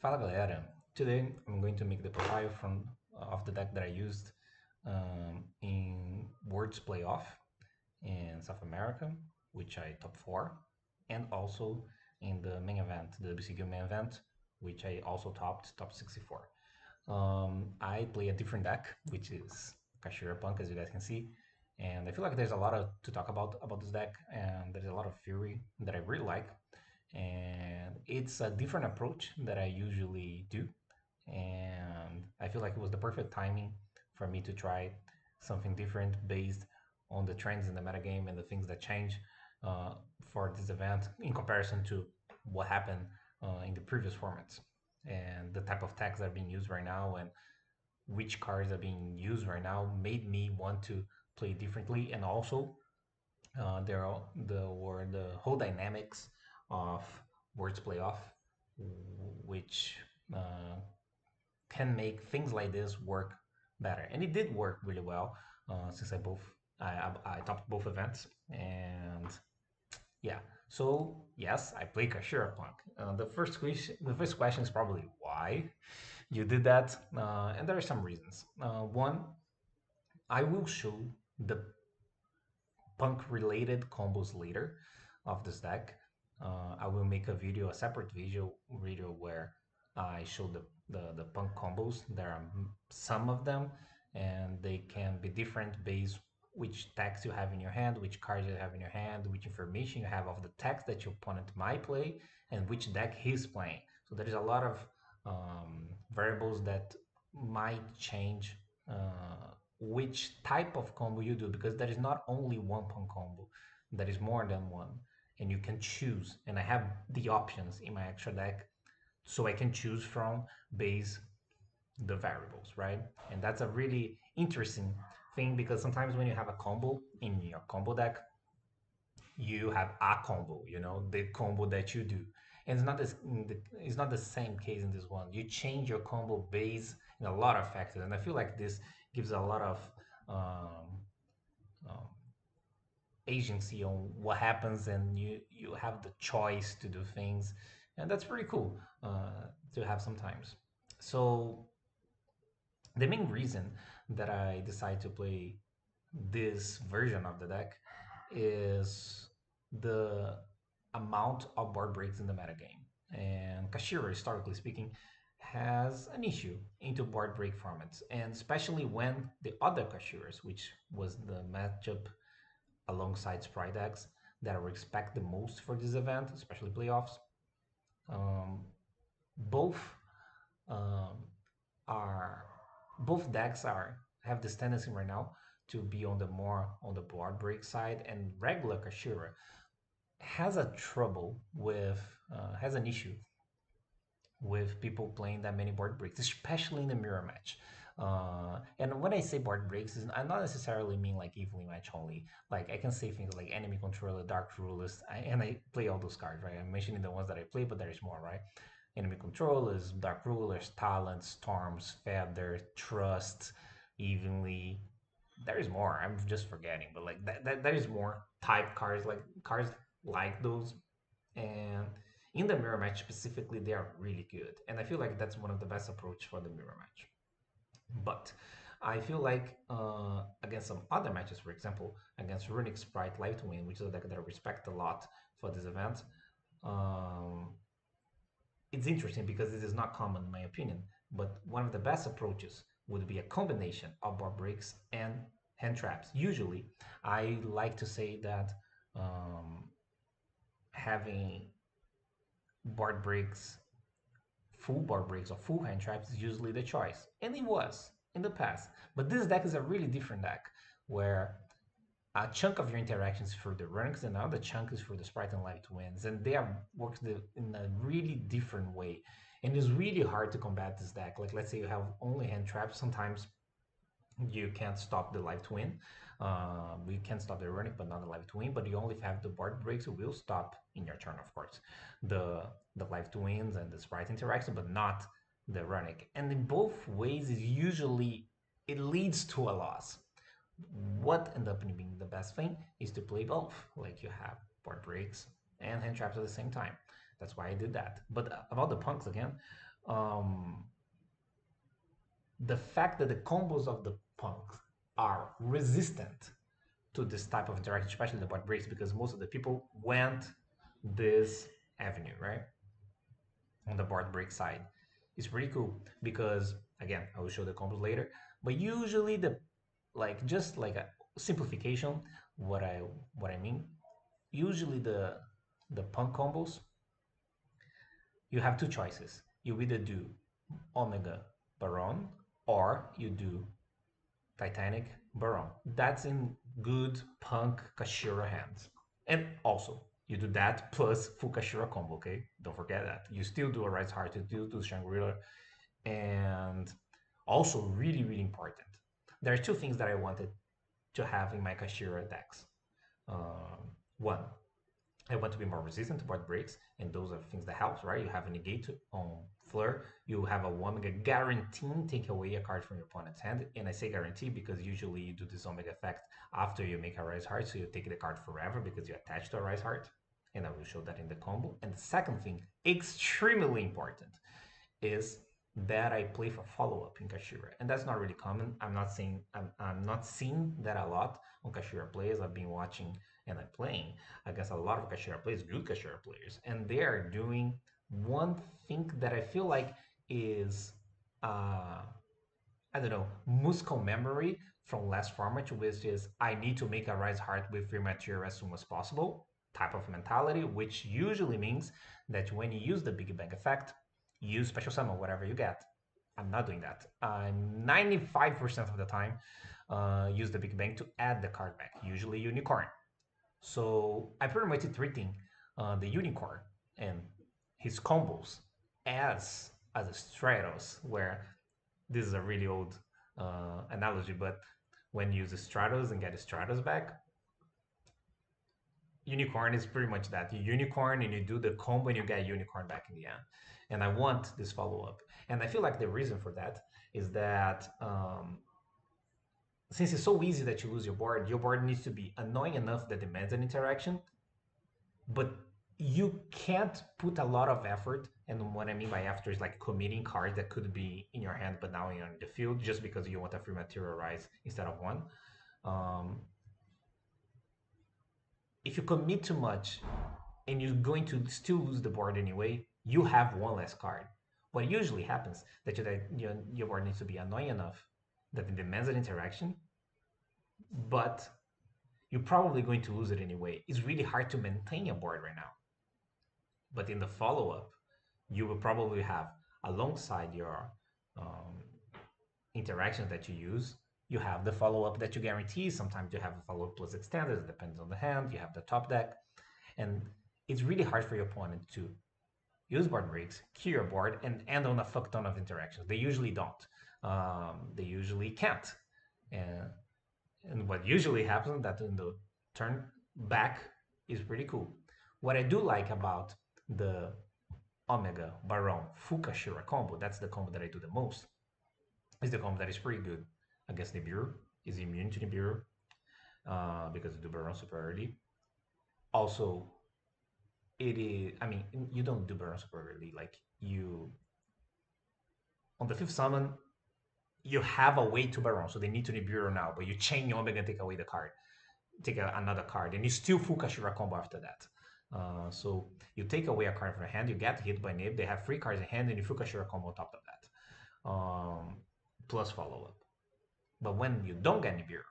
Fala galera, today I'm going to make the profile of the deck that I used in Worlds Playoff in South America, which I top 4, and also in the main event, the WCQ main event, which I also topped top 64. I play a different deck, which is Kashtira Punk, as you guys can see, and I feel like there's a lot to talk about this deck, and there's a lot of theory that I really like, and it's a different approach that I usually do, and I feel like it was the perfect timing for me to try something different based on the trends in the metagame and the things that change uh, for this event in comparison to what happened in the previous formats and the type of tags that are being used right now and which cards are being used right now made me want to play differently, and also were the whole dynamics of Words Playoff, which uh, can make things like this work better. And it did work really well since I topped both events. And yeah, so yes, I play Kashira Punk. The first question is probably why you did that, and there are some reasons. One, I will show the punk related combos later of this deck. I will make a separate video where I show the punk combos. There are some of them, and they can be different based which text you have in your hand, which cards you have in your hand, which information you have of the text that your opponent might play, and which deck he's playing. So there is a lot of variables that might change which type of combo you do, because there is not only one punk combo, there is more than one, and you can choose. And I have the options in my extra deck, so I can choose from base the variables, right? And that's a really interesting thing, because sometimes when you have a combo in your combo deck, you have a combo, the combo that you do. And it's not the same case in this one. You change your combo based in a lot of factors, and I feel like this gives a lot of um, um, agency on what happens, and you have the choice to do things, and that's pretty cool to have sometimes. So the main reason that I decide to play this version of the deck is the amount of board breaks in the metagame. And Kashtira, historically speaking, has an issue into board break formats, and especially when the other Kashtiras, which was the matchup alongside Sprite decks that I respect the most for this event, especially playoffs, um, both um, are both decks are have this tendency right now to be on the board break side, and regular Kashira has an issue with people playing that many board breaks, especially in the mirror match. And when I say board breaks, I not necessarily mean like evenly match only. Like I can say things like enemy controller, dark rulers, and I play all those cards, right? I'm mentioning the ones that I play, but there is more, right? Enemy controllers, dark rulers, talents, storms, feather, trust, evenly. There is more. I'm just forgetting, but like there is more type cards like those, and in the mirror match specifically, they are really good. And I feel like that's one of the best approach for the mirror match. But I feel like against some other matches, for example, against Runic Sprite Live to Win, which is a deck that I respect a lot for this event, um, it's interesting because this is not common in my opinion. But one of the best approaches would be a combination of bar breaks and hand traps. Usually, I like to say that having board breaks, full board breaks or full hand traps is usually the choice. And it was in the past. But this deck is a really different deck where a chunk of your interactions for the ranks and another chunk is for the sprite and live wins. And they are worked in a really different way. And it's really hard to combat this deck. Like let's say you have only hand traps, sometimes you can't stop the live twin. We can stop the runic, but not the live twin. But you only have the board breaks, it will stop in your turn, of course. The live twins and the sprite interaction, but not the runic. And in both ways, it leads to a loss. What end up being the best thing is to play both. Like you have board breaks and hand traps at the same time. That's why I did that. But about the punks again, um, the fact that the combos of the punks are resistant to this type of interaction, especially the bot breaks, because most of the people went this avenue, right? On the board break side. It's pretty cool because again, I will show the combos later. But usually the like just like a simplification, what I what I mean, usually the punk combos, you have two choices. You either do Omega Baron or you do Titanic Baron. That's in good punk Kashtira hands. And also, you do that plus full Kashtira combo, okay? Don't forget that. You still do a Rise Heart, you still do Shangri-La. And also, really, really important. There are two things that I wanted to have in my Kashtira decks. One, I want to be more resistant to board breaks, and those are things that helps, right? You have a negate on Fleur, you have a Omega guaranteeing take away a card from your opponent's hand, and I say guarantee because usually you do this Omega effect after you make a Rise Heart, so you take the card forever because you attach to a Rise Heart, and I will show that in the combo. And the second thing, extremely important, is that I play for follow-up in Kashtira, and that's not really common. I'm not seeing that a lot on Kashtira players. I've been watching and I'm playing against a lot of Kashtira players, good Kashtira players, and they are doing one thing that I feel like is I don't know, muscle memory from last format, which is I need to make a Rise Heart with free material as soon as possible type of mentality, which usually means that when you use the Big Bang effect, use special summon whatever you get. I'm not doing that. I'm 95% of the time use the Big Bang to add the card back, usually Unicorn. So I pretty much treating the Unicorn and his combos as a Stratos, where this is a really old analogy, but when you use Stratos and get Stratos back, Unicorn is pretty much that. You Unicorn and you do the combo and you get Unicorn back in the end. And I want this follow up. And I feel like the reason for that is that since it's so easy that you lose your board needs to be annoying enough that demands an interaction, but you can't put a lot of effort. And what I mean by effort is like committing cards that could be in your hand, but now you're in the field just because you want a free material rise instead of one. Um, if you commit too much and you're going to still lose the board anyway, you have one less card. What usually happens that your board needs to be annoying enough that it demands an interaction, but you're probably going to lose it anyway. It's really hard to maintain a board right now. But in the follow-up, you will probably have alongside your um, interactions that you use, you have the follow-up that you guarantee. Sometimes you have a follow-up plus extended, it depends on the hand. You have the top deck. And it's really hard for your opponent to use board breaks, clear your board, and end on a fuck ton of interactions. They usually don't. They usually can't. And, and what usually happens that in the turn back is pretty cool. What I do like about the Omega Baron Fukashira combo, that's the combo that I do the most, is the combo that is pretty good against Nibiru, is immune to Nibiru because of the Baron superiority. Also, it is, I mean, you don't do Baron superiority, like you, on the fifth summon, you have a way to Baron, so they need to Nibiru now, but you chain Omega and take away the card, another card, and you still Fukashira combo after that. So you take away a card from your hand, you get hit by Nib, they have 3 cards in hand, and you Fukashira combo on top of that. Plus follow up. But when you don't get Nibiru,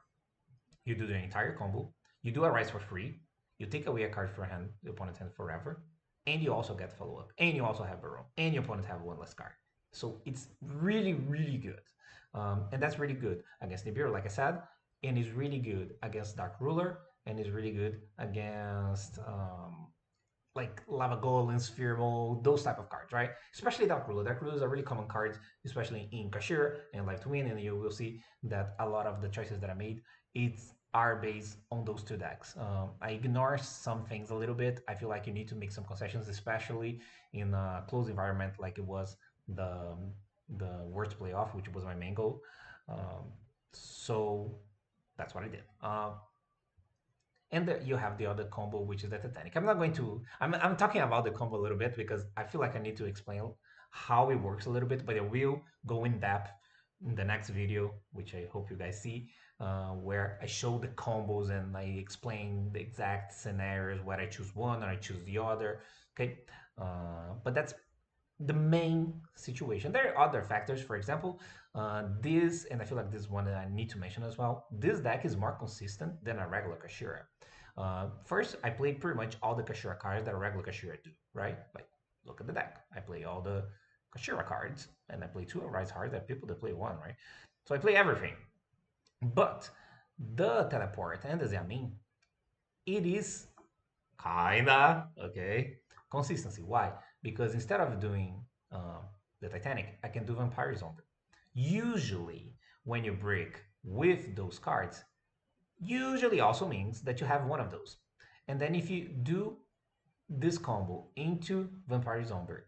you do the entire combo, you do a Rise for free, you take away a card from hand, the opponent's hand forever, and you also get follow up, and you also have Baron, and your opponent have one less card. So it's really, really good. And that's really good against Nibiru, like I said, and is really good against Dark Ruler, and is really good against like Lava Golem, Sphere Mold, those type of cards, right? Especially Dark Ruler. Dark Ruler is a really common card, especially in Kashtira and Life to Win, and you will see that a lot of the choices that I made, are based on those two decks. I ignore some things a little bit. I feel like you need to make some concessions, especially in a close environment like it was the worst playoff, which was my main goal. So that's what I did. And you have the other combo, which is the Titanic. I'm not going to. I'm talking about the combo a little bit because I feel like I need to explain how it works a little bit, but I will go in depth in the next video, which I hope you guys see, where I show the combos and I explain the exact scenarios where I choose one or I choose the other. Okay, but that's the main situation. There are other factors. For example, this, and I feel like this is one that I need to mention as well. This deck is more consistent than a regular Kashtira. First, I play pretty much all the Kashtira cards that a regular Kashtira do, right? Like, look at the deck. I play all the Kashtira cards, and I play two Arise cards that people that play one, right? So I play everything. But the teleport and the Xiamin, it is kinda okay. Consistency. Why? Because instead of doing the Titanic, I can do Vampire Zombie. Usually, when you break with those cards, usually also means that you have one of those. And then if you do this combo into Vampire Zombie,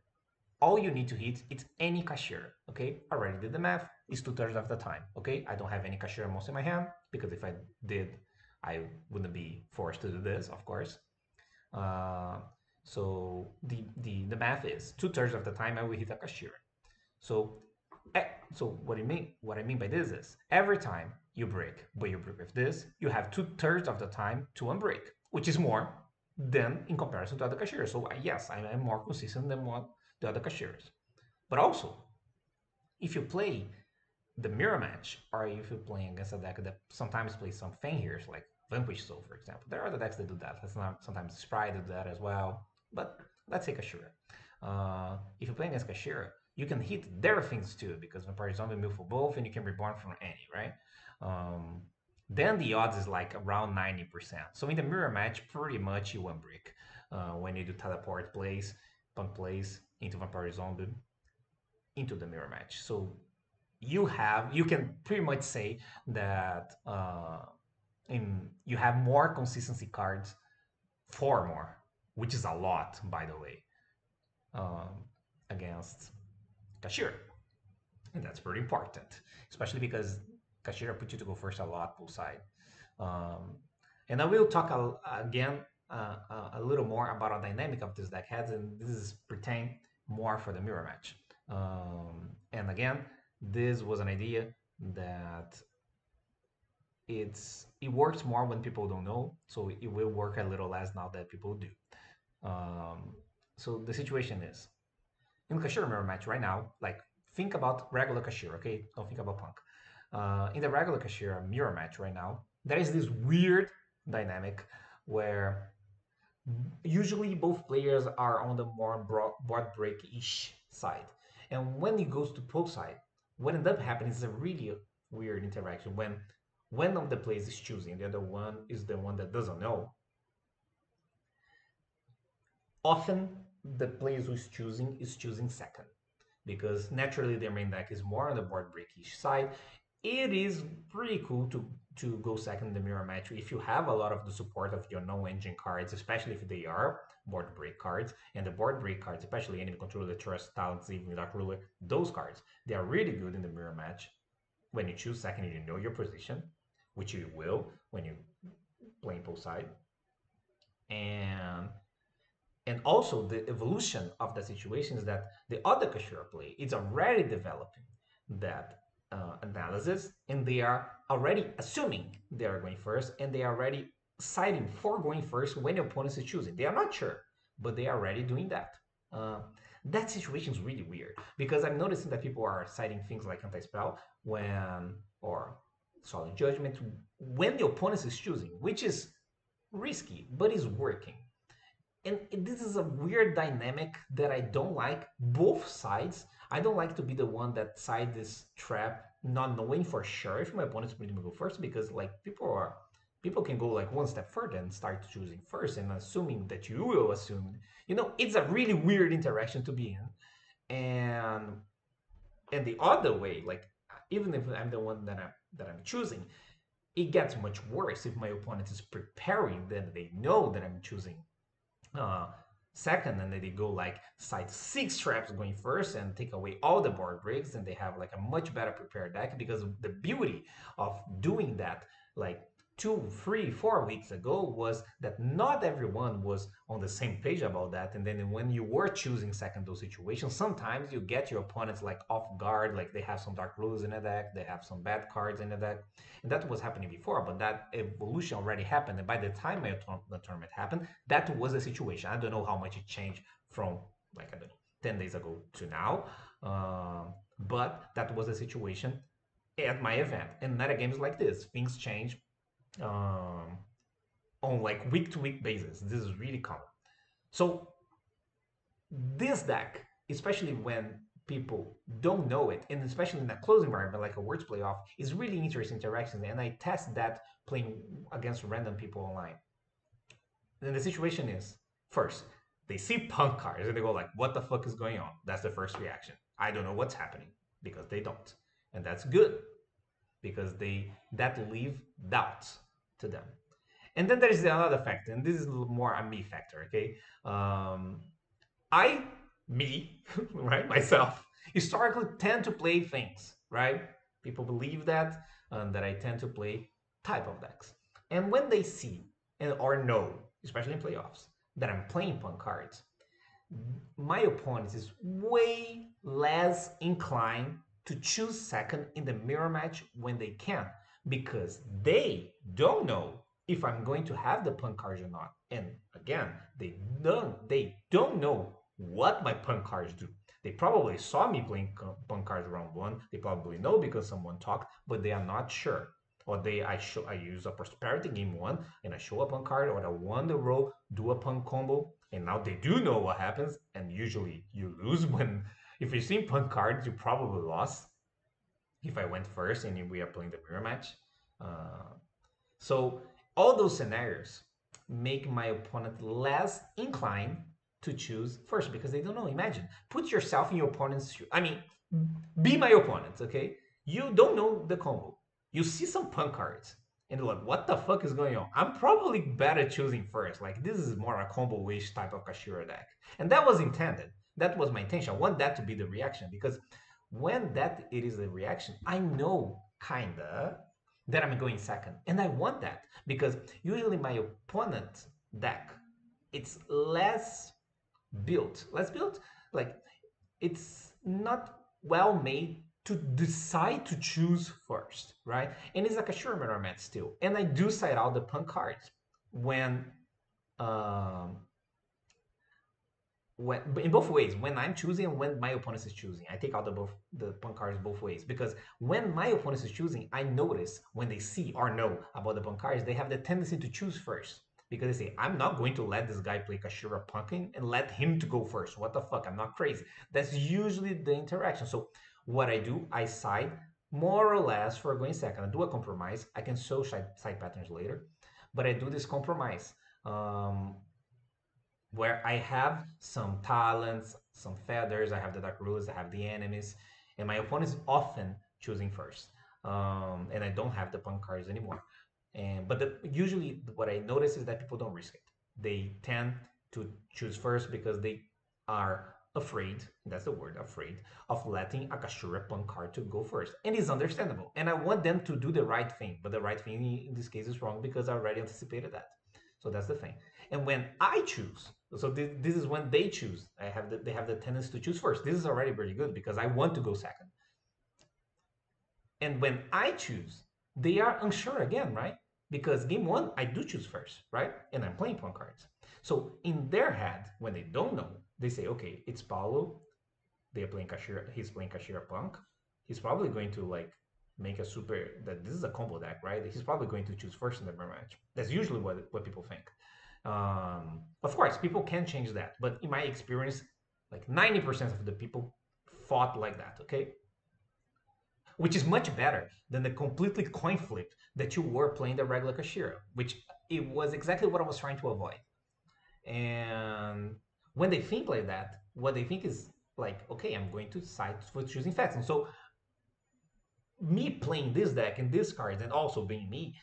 all you need to hit it's any Kashtira. Okay, I already did the math. It's 2/3 of the time. Okay, I don't have any Kashtira monster in my hand because if I did, I wouldn't be forced to do this, of course. Uh, so the math is 2/3 of the time I will hit a Kashtira. So so what I mean by this is every time you break, but you break with this, you have 2/3 of the time to unbreak, which is more than in comparison to other Kashtira. So yes, I am more consistent than what the other Kashtiras. But also, if you play the mirror match, or if you're playing against a deck that sometimes plays some Fenrir's, like Vanquish Soul, for example. There are other decks that do that. That's not sometimes Sprite do that as well. But let's say Kashtira. If you're playing against Kashtira, you can hit their things too, because Vampire Zombie move for both, and you can reborn from any, right? Um, then the odds is like around 90%. So in the mirror match, pretty much you one break when you do teleport plays, punk plays into Vampire Zombie into the mirror match. So you can pretty much say that you have more consistency cards, four more, which is a lot, by the way, um, against Kashtira, and that's pretty important, especially because Kashtira put you to go first a lot poolside. Um, and I will talk again a little more about the dynamic of this deck heads, and this is pertain more for the mirror match. And again, this was an idea that it works more when people don't know, so it will work a little less now that people do. Um, so the situation is in Kashtira mirror match right now, like think about regular Kashtira, okay? Don't think about Punk. In the regular Kashtira mirror match right now, there is this weird dynamic where usually both players are on the more board break-ish side. And when it goes to post side, what ends up happening is a really weird interaction when one of the players is choosing, the other one is the one that doesn't know. Often the player who is choosing second because naturally their main deck is more on the board breakish side. It is pretty cool to go second in the mirror match if you have a lot of the support of your no-engine cards, especially if they are board break cards. And the board break cards, especially enemy controller, trust, talents, even dark ruler, those cards, they are really good in the mirror match. When you choose second, you know your position, which you will when you play both side. And also the evolution of the situation is that the other Kashtira play is already developing that analysis, and they are already assuming they are going first, and they are already citing for going first when your opponent is choosing. They are not sure, but they are already doing that. That situation is really weird because I'm noticing that people are citing things like anti-spell or solid judgment when the opponent is choosing, which is risky, but is working. And this is a weird dynamic that I don't like both sides. I don't like to be the one that side this trap, not knowing for sure if my opponent's going to go first, because like people can go like one step further and start choosing first and assuming that you will assume. It's a really weird interaction to be in. And the other way, like even if I'm the one that I'm choosing, it gets much worse if my opponent is preparing, then they know that I'm choosing second, and then they go like side 6 traps going first and take away all the board breaks, and they have like a much better prepared deck because the beauty of doing that, like 2, 3, 4 weeks ago was that not everyone was on the same page about that. And then when you were choosing second dose situations, sometimes you get your opponents like off guard, like they have some dark rules in the deck, they have some bad cards in the deck. And that was happening before, but that evolution already happened. And by the time the tournament happened, that was the situation. I don't know how much it changed from like, I don't know, 10 days ago to now. But that was the situation at my event. And meta games like this, things change um, on like week to week basis. This is really common. So this deck, especially when people don't know it, and especially in a closed environment like a words playoff, is really interesting interactions. And I test that playing against random people online. Then the situation is first, they see punk cards and they go like, what the fuck is going on? That's the first reaction. I don't know what's happening because they don't. And that's good because that leave doubts to them. And then there's another factor, and this is more a me factor, okay? Me, right, myself, historically tend to play things, right? People believe that I tend to play type of decks. And when they see or know, especially in playoffs, that I'm playing punk cards, my opponent is way less inclined to choose second in the mirror match when they can, because they don't know if I'm going to have the punk cards or not. And again, they don't know what my punk cards do. They probably saw me playing punk cards round one. They probably know because someone talked, but they are not sure. Or I use a prosperity game one and I show a punk card, or I won the row, do a punk combo, and now they do know what happens. And usually you lose when if you've seen punk cards, you probably lost. If I went first and we are playing the mirror match, uh, so all those scenarios make my opponent less inclined to choose first because they don't know. Imagine, put yourself in your opponent's shoes. I mean, be my opponent, okay? You don't know the combo. You see some punk cards and you're like, what the fuck is going on? I'm probably better choosing first. Like, this is more a combo-ish type of Kashtira deck. And that was intended. That was my intention. I want that to be the reaction because when it is the reaction, I know kinda that I'm going second. And I want that because usually my opponent deck, it's less built, like it's not well made to decide to choose first, right? And it's like a sure mirror match still. And I do side out the punk cards when um when in both ways, when I'm choosing and when my opponent is choosing. I take out the punk cards both ways because when my opponent is choosing, I notice when they see or know about the punk cards, they have the tendency to choose first because they say, I'm not going to let this guy play Kashtira punking and let him to go first. What the fuck? I'm not crazy. That's usually the interaction. So what I do, I side more or less for going second. I do a compromise. I can show side patterns later, but I do this compromise. Where I have some talents, some feathers, I have the dark rules, I have the enemies, and my opponent is often choosing first. And I don't have the punk cards anymore. But usually what I notice is that people don't risk it. They tend to choose first because they are afraid, that's the word, afraid, of letting a Kashtira punk card to go first. And it's understandable. And I want them to do the right thing, but the right thing in this case is wrong because I already anticipated that. So that's the thing. And when I choose, so this is when they choose. They have the tendency to choose first. This is already pretty good because I want to go second. And when I choose, they are unsure again, right? Because game one, I do choose first, right? And I'm playing pawn cards. So in their head, when they don't know, they say, okay, it's Paulo. They're playing Kashtira. He's playing Kashtira punk. He's probably going to like make a super that this is a combo deck, right? He's probably going to choose first in the match. That's usually what people think. Of course, people can change that, but in my experience, like 90% of the people fought like that, okay? Which is much better than the completely coin flip that you were playing the regular Kashtira, which it was exactly what I was trying to avoid. And when they think like that, what they think is like, okay, I'm going to side for choosing facts. And so me playing this deck and these cards and also being me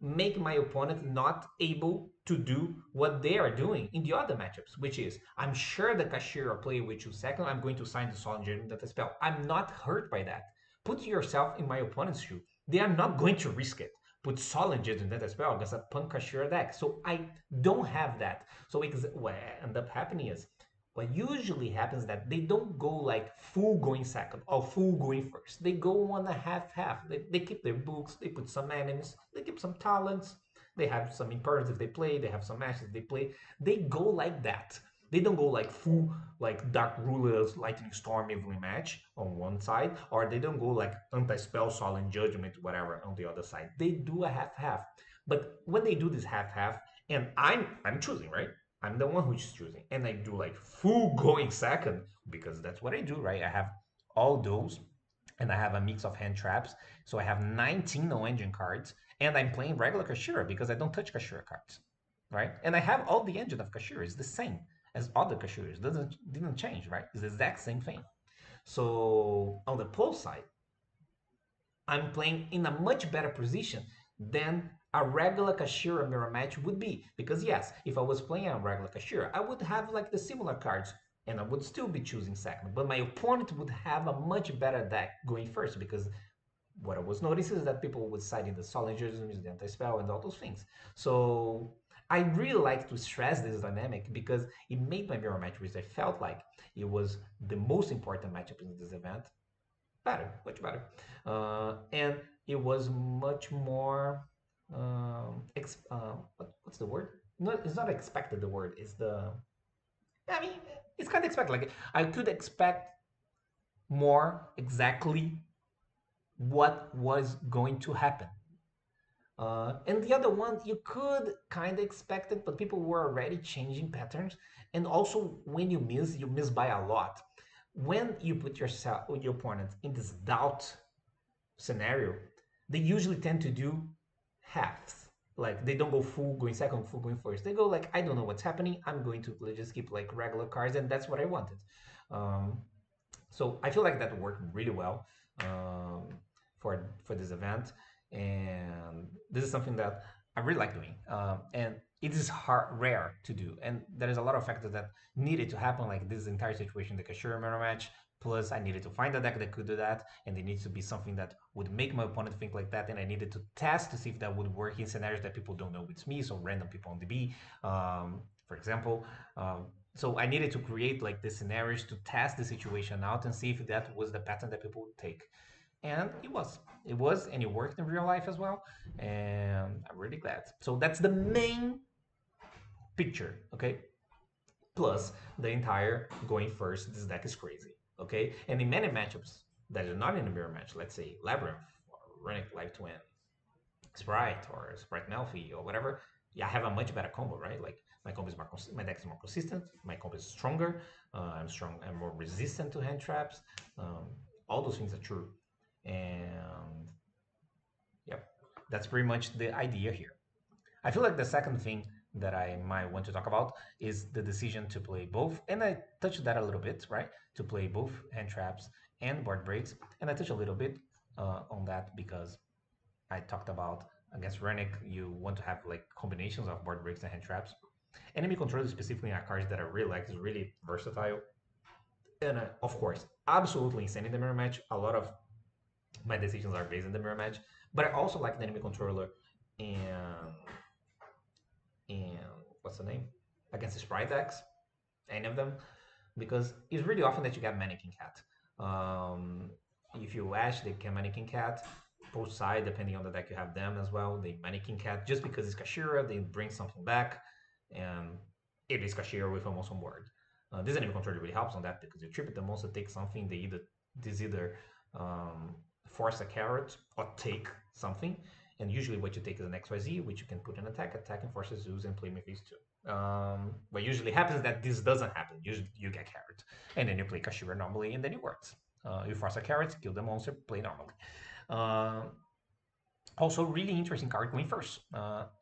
make my opponent not able to do what they are doing in the other matchups, which is, I'm sure the Kashtira player will choose second, I'm going to sign the Solemn Judgment of the spell. I'm not hurt by that. Put yourself in my opponent's shoe. They are not going to risk it. put solid judgment that spell against a punk Kashtira deck. So I don't have that. So what end up happening is, what usually happens is that they don't go like full going second or full going first. They go on a half-half. They keep their books, they put some enemies, they keep some talents, they have some imperatives they play, they have some matches they play. They go like that. They don't go like full like Dark Rulers, Lightning Storm, Evelyn match on one side, or they don't go like anti-spell, Solemn Judgment, whatever on the other side. They do a half-half. But when they do this half-half, and I'm choosing, right? I'm the one who's choosing, and I do like full going second because that's what I do, right? I have all those, and I have a mix of hand traps, so I have 19 no engine cards, and I'm playing regular Kashtira because I don't touch Kashtira cards, right? And I have all the engine of Kashtira. It's the same as other Kashtira's. Didn't change, right? It's the exact same thing. So on the pull side, I'm playing in a much better position than a regular Kashtira mirror match would be. Because yes, if I was playing a regular Kashtira, I would have like the similar cards and I would still be choosing second. But my opponent would have a much better deck going first because what I was noticing is that people would side in the solid judgments, the anti-spell, and all those things. So I really like to stress this dynamic because it made my mirror match, which I felt like it was the most important matchup in this event, better, much better. And it was much more, what's the word? No, it's not expected, the word. It's the, I mean, it's kind of expected. Like, I could expect more exactly what was going to happen. And the other one, you could kind of expect it, but people were already changing patterns. And also, when you miss by a lot. When you put yourself, your opponent in this doubt scenario, they usually tend to do halves. Like they don't go full going second, full going first. They go like, I don't know what's happening. I'm going to just keep like regular cards, and that's what I wanted. Um, so I feel like that worked really well for this event, and this is something that I really like doing. And it is rare to do, and there is a lot of factors that needed to happen, like this entire situation, the Kashtira mirror match. Plus, I needed to find a deck that could do that, and it needs to be something that would make my opponent think like that. And I needed to test to see if that would work in scenarios that people don't know it's me, so random people on DB, for example. So I needed to create like the scenarios to test the situation out and see if that was the pattern that people would take. And it was, and it worked in real life as well. And I'm really glad. So that's the main picture, okay? Plus the entire going first, this deck is crazy, okay? And in many matchups that are not in a mirror match, let's say Labyrinth or Runic Live Twin, Sprite or Sprite Melfi or whatever, yeah, I have a much better combo, right? Like my combo is more my deck is more consistent, my combo is stronger, I'm more resistant to hand traps. All those things are true, and yep, that's pretty much the idea here. I feel like the second thing that I might want to talk about is the decision to play both, and I touched that a little bit, right? To play both hand traps and board breaks, and I touched a little bit on that because I talked about against Renick, you want to have like combinations of board breaks and hand traps. Enemy controllers specifically are cards that I really like, is really versatile. And of course, absolutely insane in the mirror match. A lot of my decisions are based in the mirror match, but I also like the enemy controller and what's the name? Against the Sprite decks, any of them, because it's really often that you get Mannequin Cat. Um, if you Ash, they can Mannequin Cat. Both side, depending on the deck you have them as well, they Mannequin Cat. Just because it's Kashtira, they bring something back, and it is Kashtira with almost on board. This enemy controller really helps on that because you trip the monster, take something, they either force a carrot or take something. And usually what you take is an XYZ, which you can put an attack and forces Zeus and play Mephis too. What usually happens is that this doesn't happen. Usually you get carrot, and then you play Kashtira normally, and then it works. You force a carrot, kill the monster, play normally. Also, really interesting card going first,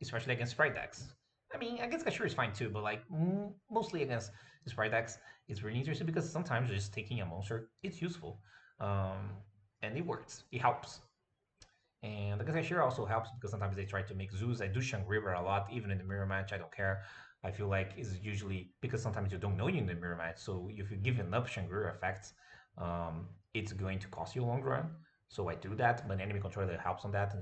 especially against Sprite decks. I mean, against Kashtira is fine too, but like mostly against Sprite decks, it's really interesting because sometimes just taking a monster, it's useful, and it works. It helps. And the Kashtira also helps because sometimes they try to make Zeus. I do Shangri-La a lot, even in the mirror match. I don't care. I feel like it's usually because sometimes you don't know you in the mirror match. So if you give enough Shangri-La effects, it's going to cost you a long run. So I do that, but enemy controller helps on that.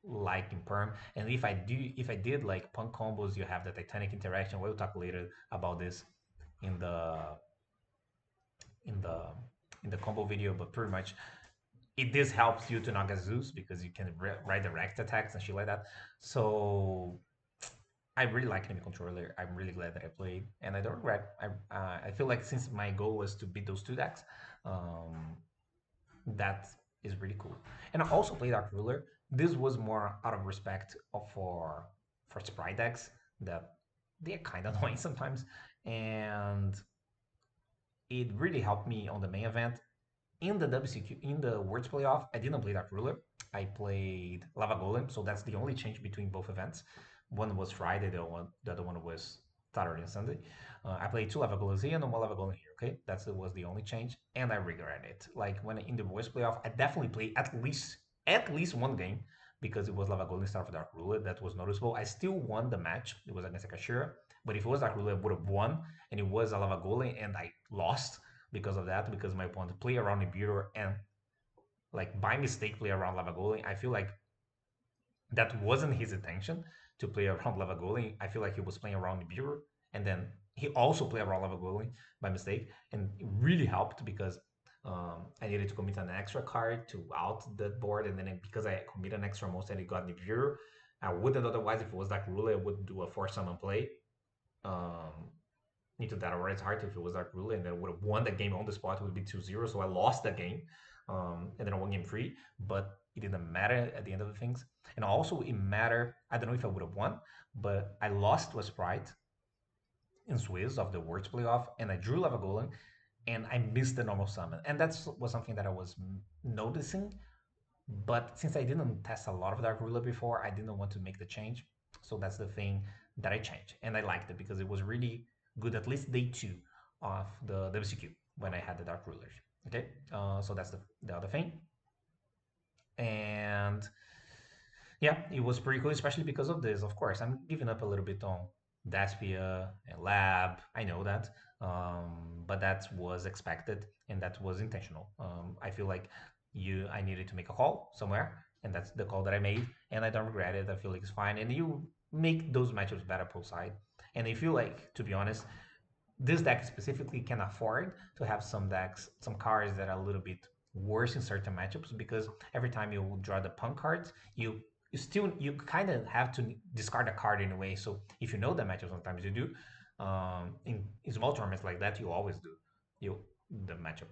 like in perm. And if I did like punk combos, you have the Titanic interaction. We'll talk later about this in in the the combo video, but pretty much this helps you to not get Zeus because you can redirect attacks and shit like that. So I really like enemy controller. I'm really glad that I played, and I don't regret. I feel like since my goal was to beat those two decks, um, that is really cool. And I also played Dark Ruler. This was more out of respect for sprite decks that they're kind of annoying sometimes, and it really helped me on the main event. In the WCQ, in the Worlds Playoff, I didn't play Dark Ruler. I played Lava Golem, so that's the only change between both events. One was Friday, the other one was Saturday and Sunday. I played two Lava Golems here and one Lava Golem here. Okay, that was the only change, and I regret it. Like when in the Worlds Playoff, I definitely played at least one game because it was Lava Golem instead of Dark Ruler. That was noticeable. I still won the match. It was against a Kashtira, but if it was Dark Ruler, I would have won, and it was a Lava Golem, and I lost because of that, because my opponent play around Nibiru and like by mistake play around Lavagoli. I feel like that wasn't his intention to play around Lavagoli. I feel like he was playing around Nibiru and then he also played around Lavagoli by mistake, and it really helped because I needed to commit an extra card to out the board, and then because I committed an extra most and it got Nibiru, I wouldn't otherwise. If it was like Rule, I would do a force summon play. Um, into that Red Heart if it was Dark Ruler, and then would have won the game on the spot. It would be 2-0. So I lost the game, and then I won game three. But it didn't matter at the end of the things. And also it mattered. I don't know if I would have won, but I lost to a Sprite in Swiss of the Worlds Playoff, and I drew Lava Golem, and I missed the normal summon. And that was something that I was noticing. But since I didn't test a lot of Dark Ruler before, I didn't want to make the change. So that's the thing that I changed. And I liked it because it was really good, at least day two of the WCQ when I had the Dark Rulers. Okay, so that's the other thing. And yeah, it was pretty cool, especially because of this. Of course, I'm giving up a little bit on Daspia and Lab. I know that, but that was expected and that was intentional. I feel like I needed to make a call somewhere, and that's the call that I made, and I don't regret it. I feel like it's fine, and you make those matchups better pool side. And I feel like, to be honest, this deck specifically can afford to have some decks, some cards that are a little bit worse in certain matchups, because every time you draw the punk cards, you kind of have to discard a card in a way. So if you know the matchup, sometimes you do. In small tournaments like that, you always do. You the matchup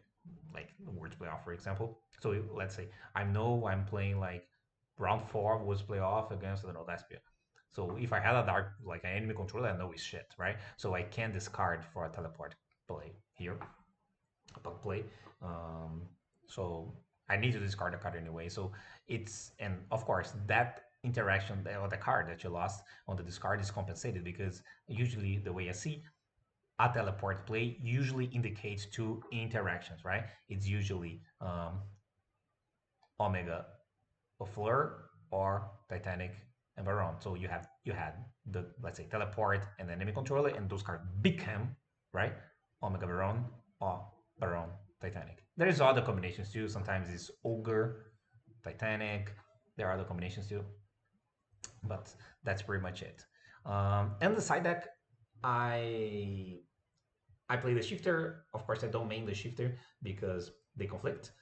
like Worlds Playoff, for example. So let's say I know I'm playing like round four Worlds Playoff against I don't know Despia. So if I had a dark like an enemy controller, I know it's shit, right? So I can discard for a teleport play here, a bug play. Um, so I need to discard a card anyway. So and of course that interaction or the card that you lost on the discard is compensated, because usually the way I see a teleport play usually indicates two interactions, right? It's usually Omega of Fleur or Titanic and Baron. So you had the, let's say, teleport and the enemy controller, and those cards become, right, Omega Baron or Baron Titanic. There's other combinations too. Sometimes it's Ogre Titanic. There are other combinations too, but that's pretty much it. And the side deck, I I play the shifter. Of course, I don't main the shifter because they conflict.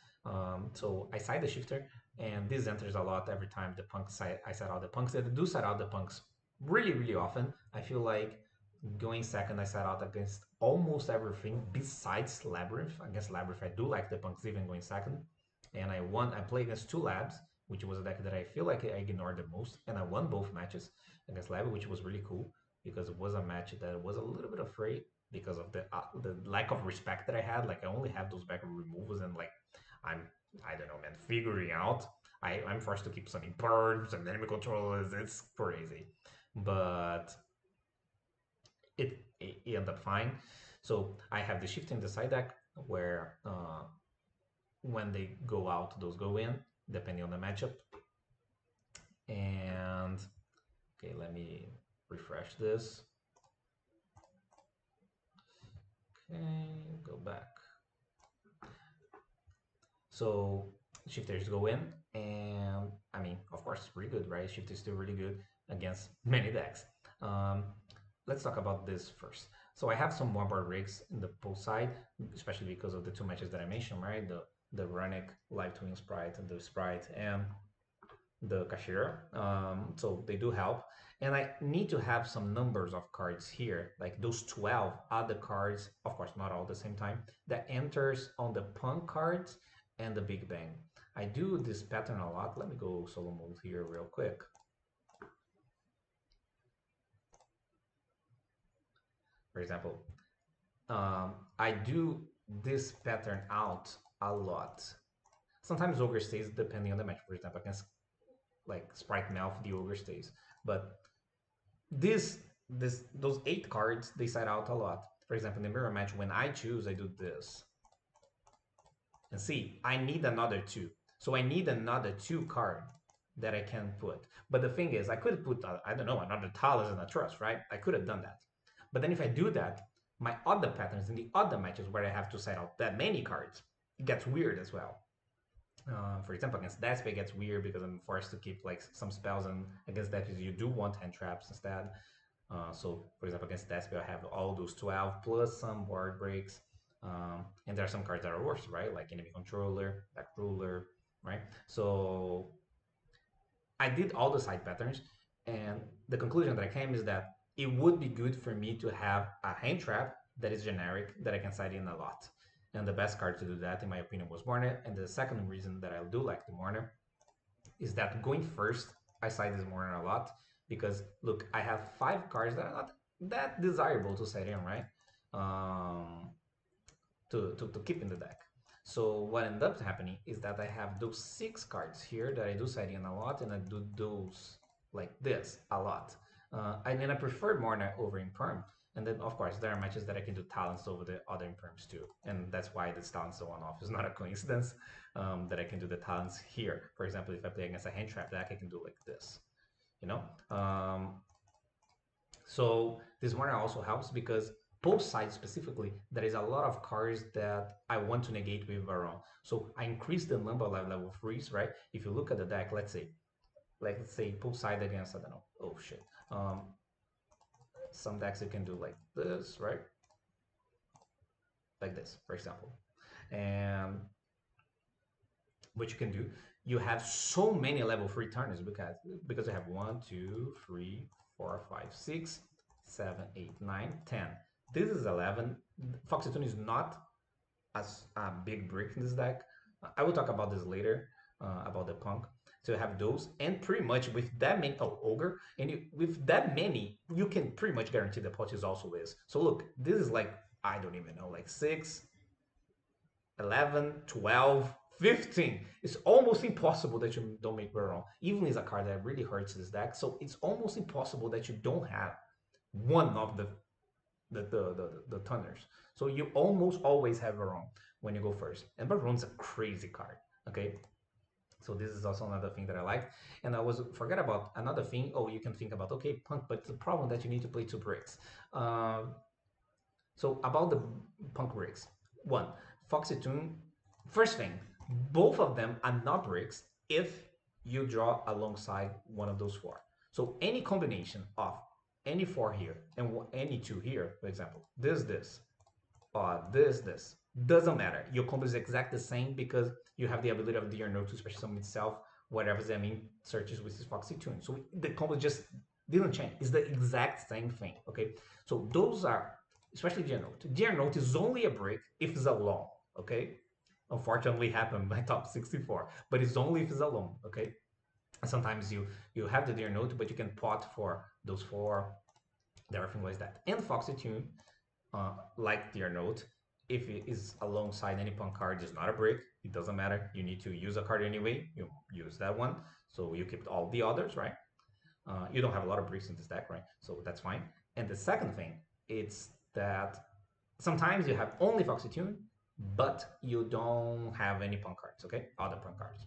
So I side the shifter, and this enters a lot every time the punks I set out the punks. I do set out the punks really, really often. I feel like going second, I set out against almost everything besides Labyrinth. Against Labyrinth, I do like the punks even going second. And I play against two labs, which was a deck that I feel like I ignored the most. And I won both matches against Lab, which was really cool because it was a match that was a little bit afraid because of the lack of respect that I had. Like I only have those back removals, and like I'm I don't know, man, figuring out. I'm forced to keep some imperms and enemy controllers. It's crazy, but it ended up fine. So I have the shift in the side deck where when they go out, those go in, depending on the matchup. And okay, let me refresh this. Okay, go back. So shifters go in, and I mean, of course, course, it's pretty good, right? Shift is still really good against many decks. Um, let's talk about this first. So I have some Wombat rigs in the pool side, especially because of the two matches that I mentioned, right? The Runic Live Twin Sprite and the Sprite and the Kashtira. So they do help. And I need to have some numbers of cards here, like those 12 are the cards, of course, not all at the same time, that enters on the punk cards and the Big Bang. I do this pattern a lot. Let me go solo mode here real quick. For example, I do this pattern out a lot. Sometimes Ogre stays depending on the match. For example, against like Sprite Melf, the Ogre stays. But those 8 cards, they side out a lot. For example, in the mirror match, when I choose, I do this. And see, I need another 2. So I need another 2 card that I can put. But the thing is, I could put, I don't know, another Talus and a Trust, right? I could have done that. But then if I do that, my other patterns in the other matches where I have to side out that many cards, it gets weird as well. For example, against Dasp it gets weird because I'm forced to keep like some spells, and against that you do want hand traps instead. So for example, against Dasp I have all those 12 plus some board breaks. And there are some cards that are worse, right? Like enemy controller, back ruler, right? So I did all the side patterns, and the conclusion that I came is that it would be good for me to have a hand trap that is generic that I can side in a lot. And the best card to do that, in my opinion, was Morna. And the second reason that I do like the Morna is that going first, I side this Morna a lot because, look, I have 5 cards that are not that desirable to side in, right? To keep in the deck. So what ends up happening is that I have those 6 cards here that I do side in a lot, and I do those like this a lot. And then I prefer Morna over Imperm. And then, of course, there are matches that I can do talents over the other imperms too. And that's why this talents are one-off. It's not a coincidence that I can do the talents here. For example, if I play against a hand trap deck, I can do like this, you know? So this one also helps because both sides specifically, there is a lot of cards that I want to negate with Baron. So I increase the number of level 3s, right? If you look at the deck, let's say both side against, I don't know, oh shit. Some decks you can do like this, right? Like this, for example. And what you can do, you have so many level 3 turners because you have 1, 2, 3, 4, 5, 6, 7, 8, 9, 10. This is 11. Foxy Tune is not as a big brick in this deck. I will talk about this later, about the punk. So you have those, and pretty much with that many, Ogre, and with that many, you can pretty much guarantee the pot is also is. So look, this is like, I don't even know, like 6, 11, 12, 15. It's almost impossible that you don't make Baron. Even is a card that really hurts this deck, so it's almost impossible that you don't have one of the tonners. So you almost always have Baron when you go first. And Baron's a crazy card, okay? So this is also another thing that I like. And I was forget about another thing. Oh, you can think about, okay, punk, but it's a problem that you need to play 2 bricks. So about the punk bricks. 1, Foxy Tune. First thing, both of them are not bricks if you draw alongside one of those 4. So any combination of any 4 here and any 2 here, for example, this, this, doesn't matter. Your combo is exactly the same because you have the ability of the Note to special summon itself, whatever Zamin searches with his Foxy Tune. So the combo just didn't change. It's the exact same thing, okay? So those are, especially GR Note is only a brick if it's alone, okay? Unfortunately happened by Top64, but it's only if it's alone, okay? Sometimes you have the GR Note, but you can pot for those 4, everything like that. And Foxy Tune, like GR Note, if it is alongside any punk card, it's not a brick. It doesn't matter. You need to use a card anyway. You use that one. So you keep all the others, right? You don't have a lot of bricks in this deck, right? So that's fine. And the second thing, it's that sometimes you have only Foxy Tune, but you don't have any punk cards, okay? Other punk cards.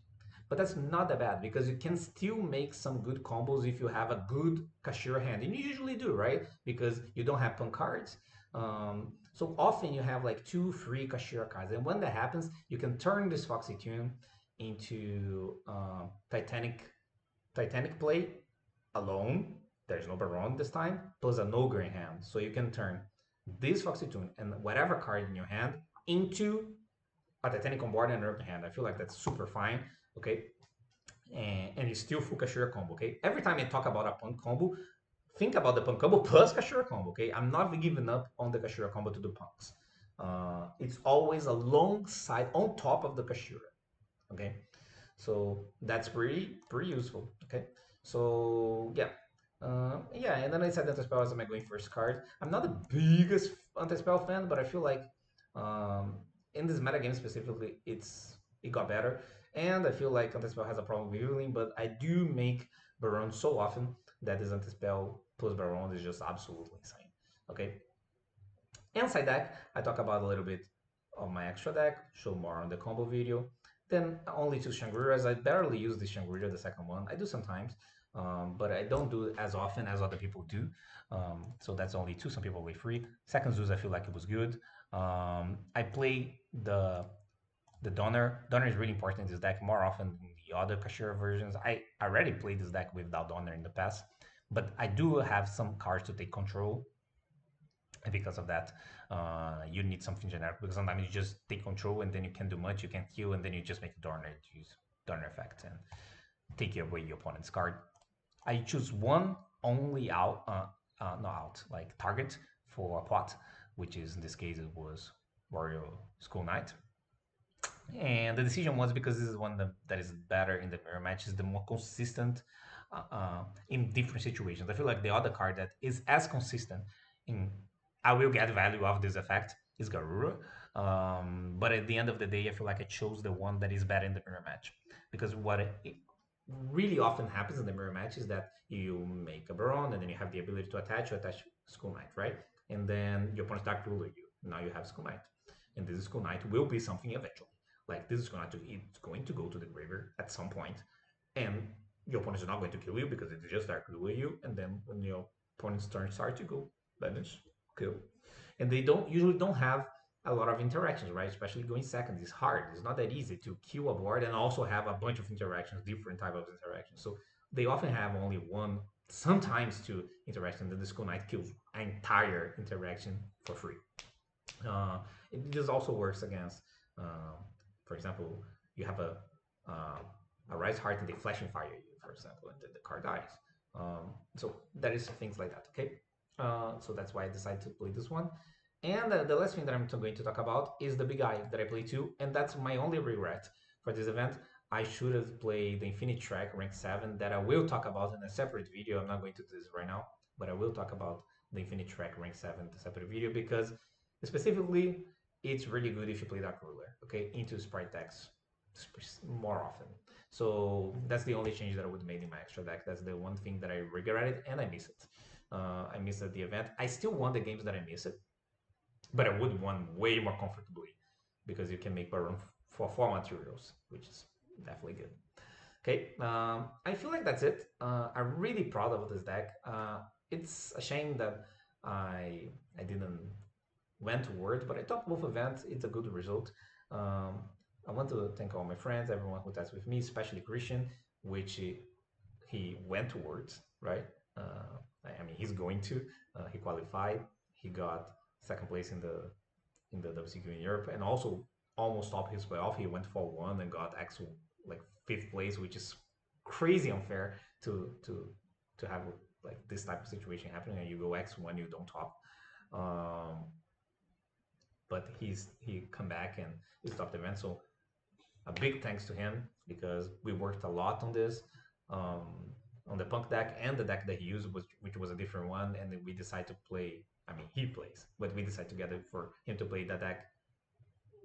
But that's not that bad because you can still make some good combos if you have a good Kashtira hand. And you usually do, right? Because you don't have punk cards. So often you have like 2, 3 Kashtira cards. And when that happens, you can turn this Foxy Tune into Titanic Titanic play alone, there's no Baron this time, plus an ogre in hand. So you can turn this Foxy Tune and whatever card in your hand into a Titanic on board and an open hand. I feel like that's super fine, okay? And it's still full Kashtira combo, okay? Every time I talk about a punk combo, think about the punk combo plus Kashtira combo, okay? I'm not giving up on the Kashtira combo to do punks. It's always alongside, on top of the Kashtira, okay? So that's pretty useful, okay? So yeah, yeah, and then I said anti-spell as my going first card. I'm not the biggest anti-spell fan, but I feel like um, in this meta game specifically, it got better, and I feel like anti-spell has a problem with healing, but I do make Baron so often that this anti-spell plus Baron is just absolutely insane. Okay, and side deck, I talk about a little bit of my extra deck, show more on the combo video. Then only two Shangri-Las. I barely use the Shangri-La, the second one. I do sometimes, but I don't do it as often as other people do. So that's only two. Some people play three. Second Zeus, I feel like it was good. I play the Donner. Donner is really important in this deck more often than the other Kashtira versions. I already played this deck without Donner in the past, but I do have some cards to take control, and because of that, you need something generic, because sometimes you just take control and then you can't do much, you can't kill, and then you just make Dorner, use Dorner effect and take away your opponent's card. I choose one only out, not out, like target for a plot, which is in this case it was Warrior School Knight. And the decision was because this is one that is better in the mirror matches, the more consistent in different situations. I feel like the other card that is as consistent in I will get value of this effect is Garura. But at the end of the day, I feel like I chose the one that is better in the mirror match. Because what it really often happens in the mirror match is that you make a Baron and then you have the ability to attach School Knight, right? And then your opponent's Dark Ruler you. Now you have School Knight. And this School Knight will be something eventually. Like this is it's going to go to the graveyard at some point, and your opponent is not going to kill you because it's just Dark Ruler you. And then when your opponent's turn starts, you go banish, kill, and they usually don't have a lot of interactions, right? Especially going second is hard. It's not that easy to kill a board and also have a bunch of interactions, different type of interactions. So they often have only one, sometimes two interactions. Then the School Knight kills an entire interaction for free. It just also works against. For example, you have a Rise Heart and they flash and fire you, for example, and then the card dies. So there is things like that, okay? So that's why I decided to play this one. And the last thing that I'm going to talk about is the Big Eye that I play too, and that's my only regret for this event. I should have played the Infinite Track rank 7 that I will talk about in a separate video. I'm not going to do this right now, but I will talk about the Infinite Track rank 7 in a separate video because specifically it's really good if you play Dark Ruler, okay, into Sprite decks more often. So that's the only change that I would have made in my extra deck. That's the one thing that I regretted and I miss it. I missed the event. I still won the games that I missed it, but I would won way more comfortably because you can make Baron for 4 materials, which is definitely good. Okay, I feel like that's it. I'm really proud of this deck. It's a shame that I didn't went to Word, but I thought both events, it's a good result. I want to thank all my friends, everyone who tested with me, especially Christian, which he went to Words, right? I mean, he's going to. He qualified. He got second place in the WCQ in Europe, and also almost topped his playoff. He went for one and got actual like 5th place, which is crazy unfair to have like this type of situation happening. And you go X1, you don't top. But he come back and he stopped the event. So a big thanks to him because we worked a lot on this, on the punk deck and the deck that he used, which was a different one. And then we decided to play. I mean, he plays, but we decided together for him to play that deck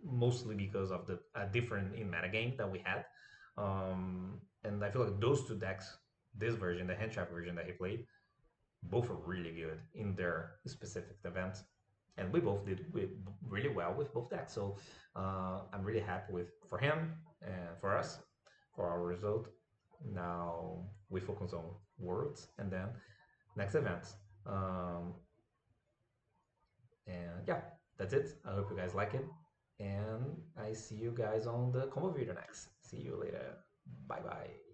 mostly because of the different in meta game that we had. And I feel like those two decks, this version, the hand trap version that he played, both are really good in their specific events. And we both did really well with both decks. So I'm really happy for him and for us, for our result. Now we focus on Worlds and then next events. And yeah, that's it. I hope you guys like it. And I see you guys on the combo video next. See you later. Bye bye.